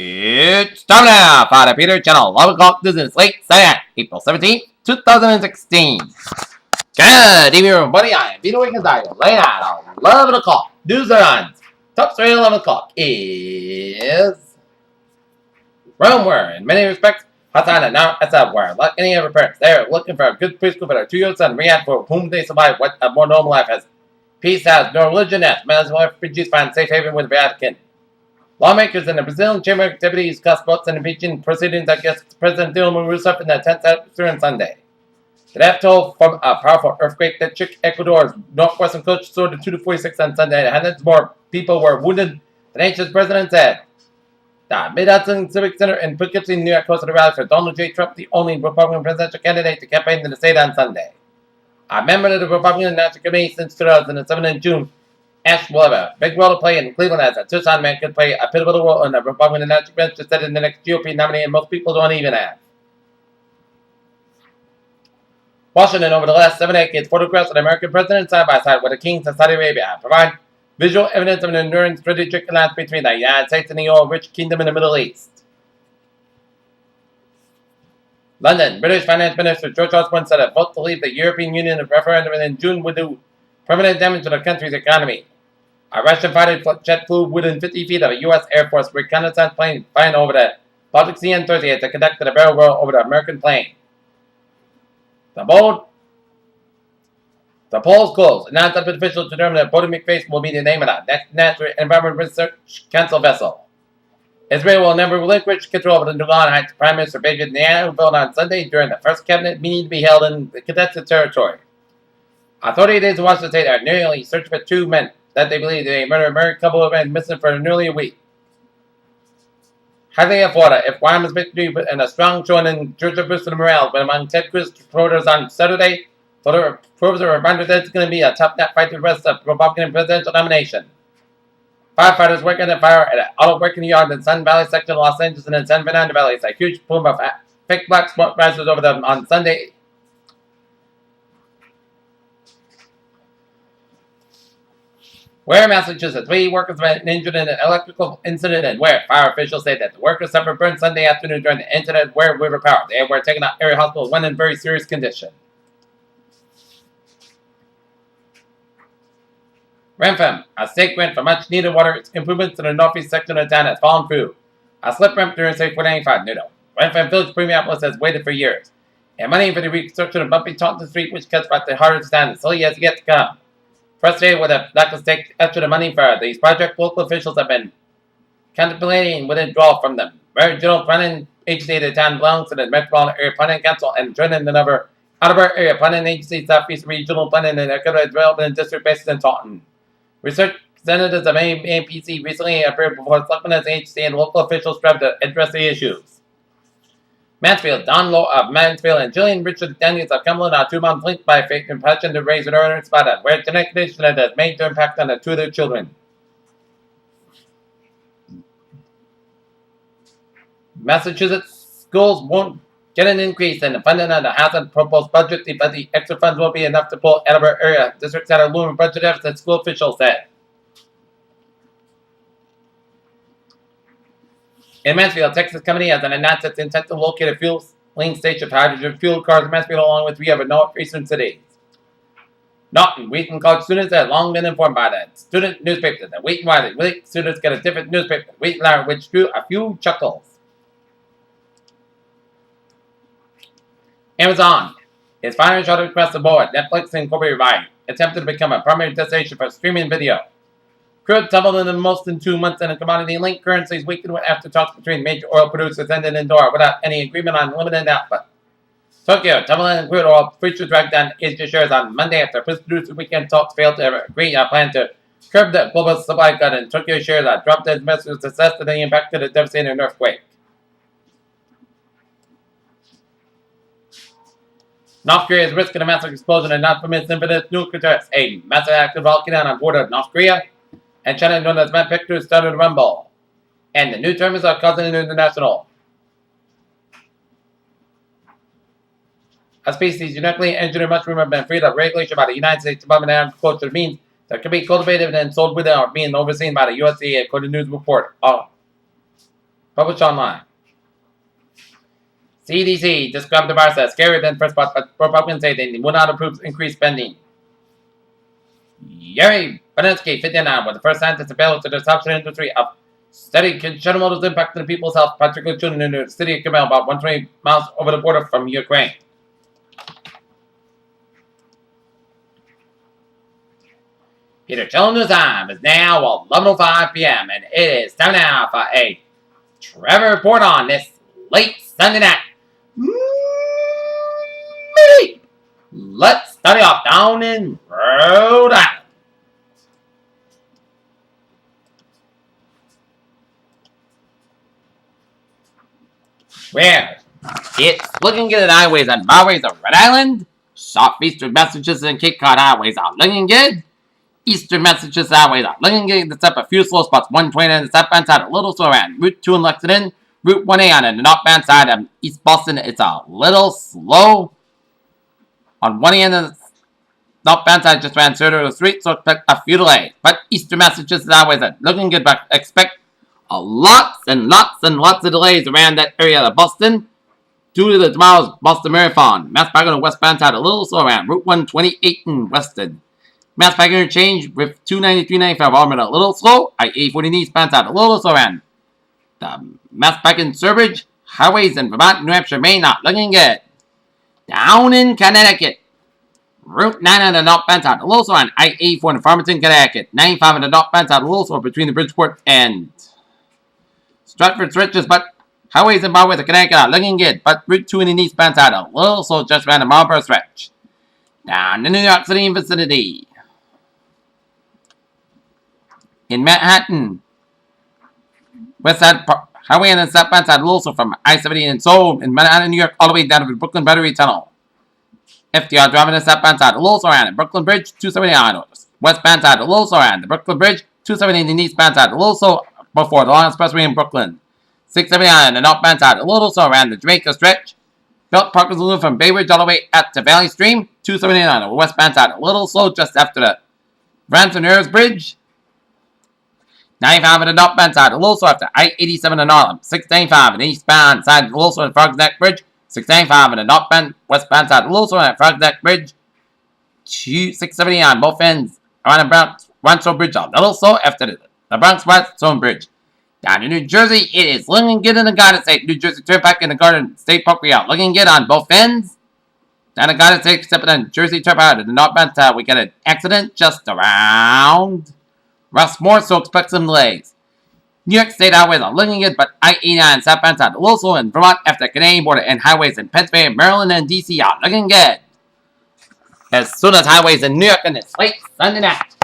It's time now for the Peter Channel 11 o'clock business late Saturday, April 17th, 2016. Good evening, everybody. I am Peter Wiggins. I am laying out 11 o'clock. News are on. Top story at 11 o'clock is Rome, where in many respects, Hassan and now Assad were like any other parents. They are looking for a good preschool for their 2-year-old son, Riyadh, for whom they survive what a more normal life has. Peace has no religion as refugees find safe haven with the Vatican. Lawmakers in the Brazilian Chamber of Activities discussed votes and impeachment proceedings against President Dilma Rousseff in the 10th atmosphere on Sunday. The death toll from a powerful earthquake that shook Ecuador's northwestern coast soared to 2 to 46 on Sunday, and hundreds more people were wounded, the nation's president said. The Mid-Hudson Civic Center in Poughkeepsie, New York, hosted a rally for Donald J. Trump, the only Republican presidential candidate to campaign in the state on Sunday. A member of the Republican National Committee since 2007 in June, Ash will have a big role to play in Cleveland as a Tucson man could play a pivotal role in the Republican National Convention set in the next GOP nominee, and most people don't even have. Washington, over the last 7 decades, photographs of the American president side by side with the kings of Saudi Arabia provide visual evidence of an enduring strategic alliance between the United States and the oil-rich kingdom in the Middle East. London, British Finance Minister George Osborne said a vote to leave the European Union in referendum in June would do permanent damage to the country's economy. A Russian fighter jet flew within 50 feet of a U.S. Air Force reconnaissance plane flying over the Baltic Sea on Thursday as they conducted a barrel roll over the American plane. The polls closed. Announced that officials determined that Bodie McFace will be the name of the next Natural Environment Research Council vessel. Israel will never relinquish control of the Golan Heights. Prime Minister Benjamin Netanyahu voted on Sunday during the first cabinet meeting to be held in the contested territory. Authorities in Washington State are nearly searching for 2 men that they believe they murdered a married couple who have been missing for nearly a week. Highlighting Florida, if Wyoming's victory and a strong showing in Georgia boosted morale, but among Ted Cruz supporters on Saturday, Florida proves a reminder that it's going to be a tough nut fight to the rest of the Republican presidential nomination. Firefighters working the fire at an auto working yard in the Sun Valley section of Los Angeles and in San Fernando Valley. It's a huge plume of thick black smoke rises over them on Sunday. Ware, Massachusetts, 3 workers have been injured in an electrical incident in Ware. Fire officials say that the workers suffered burns Sunday afternoon during the incident at Ware River Power. They were taken to area hospital, one in very serious condition. Rampham, a state grant for much needed water improvements in the northeast section of the town, has fallen through. A slip ramp during State 495 Nudo. Rampham Village Premiopolis has waited for years. And money for the reconstruction of bumpy Taunton Street, which cuts back the heart of the town, still has yet to come. Frustrated with a lack of state extra money for these projects, local officials have been contemplating withdrawal from them. Regional Planning Agency of the town belongs to the Metropolitan Area Planning Council and joining another out of our area planning agency, Southeast Regional Planning and Economic Development District based in Taunton. Research representatives of APC recently appeared before Selectmen as agency and local officials strive to address the issues. Mansfield, Don Lowe of Mansfield and Jillian Richard Daniels of Cumberland are 2 months linked by faith and passion to raise an earner spot where genetic condition has a major impact on the 2 of their children. Massachusetts schools won't get an increase in the funding of the House and proposed budget, but the extra funds won't be enough to pull Edinburgh area districts out of looming budget deficit, school officials said. In Mansfield, Texas Company has announced its intent to locate a fueling station for hydrogen fuel cars in Mansfield along with 3 other northeastern cities. Norton, Wheaton College students have long been informed by the student newspaper that Wheaton Wiley students get a different newspaper, Wheaton Hour, which drew a few chuckles. Amazon is firing shots across the board. Netflix and Kobe Ryan attempted to become a primary destination for streaming video. Crude tumbled in the most in 2 months, and commodity-linked currencies weakened after talks between major oil producers ended in Doha without any agreement on limited output. Tokyo, tumbled in crude oil futures dragged down Asia shares on Monday after producer weekend talks failed to agree on a plan to curb the global supply cut, and Tokyo shares dropped as investors assessed the impact of the devastating earthquake. North Korea is risking a massive explosion and not permits infinite nuclear tests. A massive active volcano on board of North Korea, and China, known as Mad Pictures, started to rumble. And the new terms are causing an international. A species uniquely engineered mushroom have been freed of regulation by the United States Department of Agriculture means that can be cultivated and sold without being overseen by the USDA, according to news report. Published online. CDC described the virus as scarier than first spot, but Republicans say they will not approve increased spending. Yuri Beninsky, 59, was the first scientist available to the substance industry of study Chernobyl impact on the people's health, particularly children in the city of Kamel, about 120 miles over the border from Ukraine. Peter Children's time is now 11:05 p.m. and it is time now for a Trevor report on this late Sunday night. Let's start off down in Rhode Island. Where it's looking good at highways and byways of Rhode Island. Southeastern Massachusetts and Cape Cod highways are looking good. Eastern Massachusetts highways are looking good, except a few slow spots. 120 on the southbound side, a little slow around. Route 2 in Lexington. Route 1A on the northbound side of East Boston, it's a little slow. On one end of the northbound side, just ran Surrey Street, so expect a few delays. But Eastern Massachusetts highways are looking good, but expect lots and lots of delays around that area of Boston due to tomorrow's Boston Marathon. Mass Park on the westbound side, a little slow around. Route 128 in Weston. Mass Park interchange with 293-95 Auburn, a little slow. I-8040 eastbound side, a little slow around. The Mass Park in Sturbridge, highways in Vermont, New Hampshire, Maine, not looking good. Down in Connecticut, Route 9 on the northbound side, a little slow on I-84 in Farmington, Connecticut. 95 on the northbound side, a little slow between the Bridgeport and Stratford stretches, but highways and byways of Connecticut are looking good. But Route 2 in the eastbound side, a little slow just around the Marlboro stretch. Down in New York City and vicinity. In Manhattan, west side highway and then southbound side, a little slow from I-70 and so in Manhattan, New York, all the way down to the Brooklyn Battery Tunnel. FDR driving the southbound side, a little slow around the Brooklyn Bridge, 279. Westbound side, a little slow around the Brooklyn Bridge, 270 in the eastbound side, a little slow before the Long Expressway in Brooklyn. 679 on the northbound side, a little slow around the Jamaica stretch. Belt Park Saloon from Bay Ridge all the way up to Valley Stream, 279 on the westbound side, a little slow just after the Ransom Bridge. 95 on the northbound side, a little slow after I-87 in Harlem. 695 on the eastbound side, a little slow on the Frogs Neck Bridge. 695 on the northbound, westbound side, a little slow on the Frogs Neck Bridge. 670 on both ends around the Bronx Rancho Bridge, a little slow after the Bronx West Zone Bridge. Down in New Jersey, it is looking good in the Garden State. New Jersey Turnpike and the Garden State Park, we are looking good on both ends. Down the Garden State, except for the Jersey Turnpike and the northbound side, we got an accident just around Rossmore, so expect some delays. New York State highways are looking good, but I-89 southbound side, a little slow in Vermont after the Canadian border, and highways in Pennsylvania, Maryland, and D.C. are looking good. As soon as highways in New York on this late Sunday night.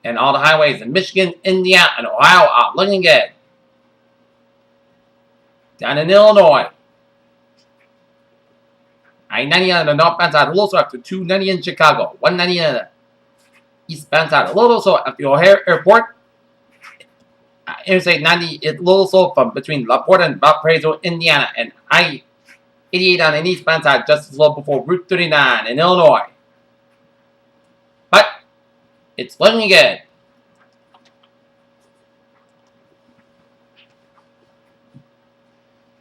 And all the highways in Michigan, Indiana, and Ohio are looking good. Down in Illinois, I-90 on the northbound side, a little slow after 290 in Chicago. 190 on the eastbound side, a little slow after the O'Hare Airport. Interstate 90 is a little slow from between La Porte and Valparaiso, Indiana. And I-88 on the eastbound side, just as slow before Route 39 in Illinois. But it's looking good.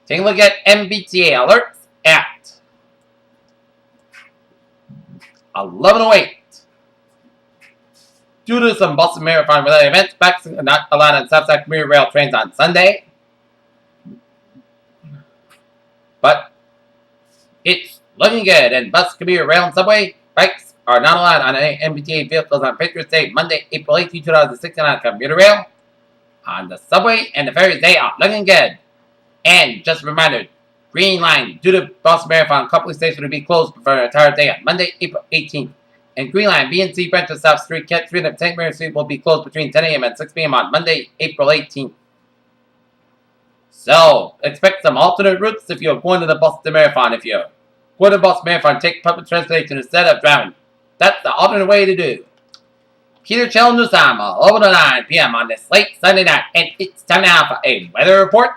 Take a look at MBTA alerts at 11:08. Due to some Boston Marathon related events, backs are not allowed on Southside Commuter Rail trains on Sunday. But it's looking good, and bus, commuter rail, and subway bikes are not allowed on any MBTA vehicles on Patriots Day, Monday, April 18, 2016 on commuter rail. On the subway and the ferries, they are looking good. And just a reminder, Green Line, due to Boston Marathon, a couple of stations will be closed for an entire day on Monday, April 18th. And Green Line, BNC Branch of South Street, Kent Street, and St. Mary Street will be closed between 10 a.m. and 6 p.m. on Monday, April 18th. So, expect some alternate routes if you're going to the Boston Marathon. If you're going to the Boston Marathon, take public transportation instead of driving. That's the alternate way to do. Peter Chell News Time, 11:09 p.m. on this late Sunday night. And it's time now for a weather report.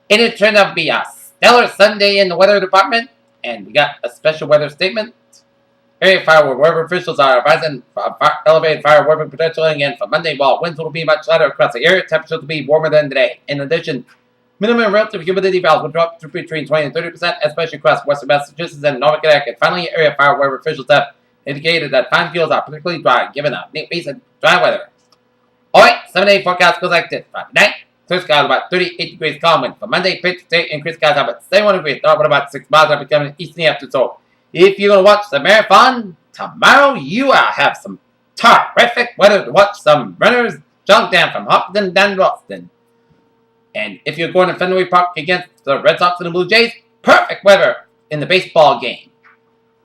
It has turned out to be a stellar Sunday in the weather department. And we got a special weather statement area fire with weather officials are advising elevated fire weather potential again for Monday, while winds will be much lighter across the area. Temperatures will be warmer than today. In addition, minimum relative humidity values will drop to between 20 and 30%, especially across western Massachusetts and Northern Connecticut. Finally, area fire weather officials have indicated that fine fields are particularly dry, given a recent dry weather. Alright, 7-day forecast goes like this. Friday night, clear skies about 38 degrees calm wind. For Monday, Pitch State increased skies about 71 degrees, north about 6 miles up becoming east in the afternoon. So, if you're going to watch the marathon tomorrow, you will have some terrific weather to watch some runners jog down from Hopkins down to Boston. And if you're going to Fenway Park against the Red Sox and the Blue Jays, perfect weather in the baseball game.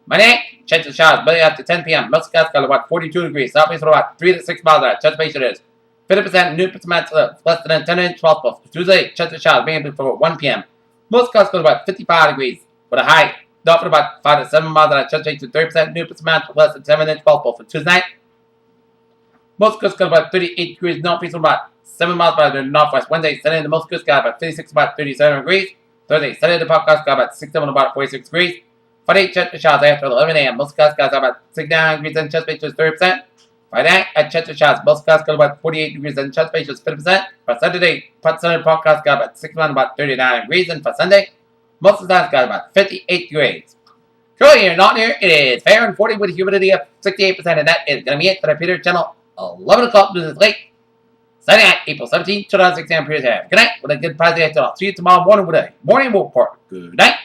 Monday, chance of showers, but after 10 p.m. Most skies got about 42 degrees. Southeast for about 3 to 6 miles an hour. Anticipation is 50% new percent less than 10 inch possible. Tuesday, chance of showers being before 1 p.m. Most skies got about 55 degrees with a high north for about 5 to 7 miles an hour. Anticipation 30% new percent less than 7 inch possible for Tuesday night. Most skies got about 38 degrees northeast for about 7 miles per hour to the northwest. Wednesday, Sunday, the most good sky about 56 about 37 degrees. Thursday, Sunday, the podcast got about 67 about 46 degrees. Friday, Chester showers after 11 a.m. Most skies got about 69 degrees and chest space is 30%. Friday night at Chester showers, most skies got about 48 degrees and chest space is 50%. For Saturday, Sunday podcast got about 61 about 39 degrees. And for Sunday, most of the time got about 58 degrees. Currently here, not here, it is fair and 40 with a humidity of 68%. And that is going to be it for the Peter Channel. 11 o'clock news is late. Sunday night, April 17th, 2016. Good night with a good positive day. I'll see you tomorrow morning with a morning report. Good night.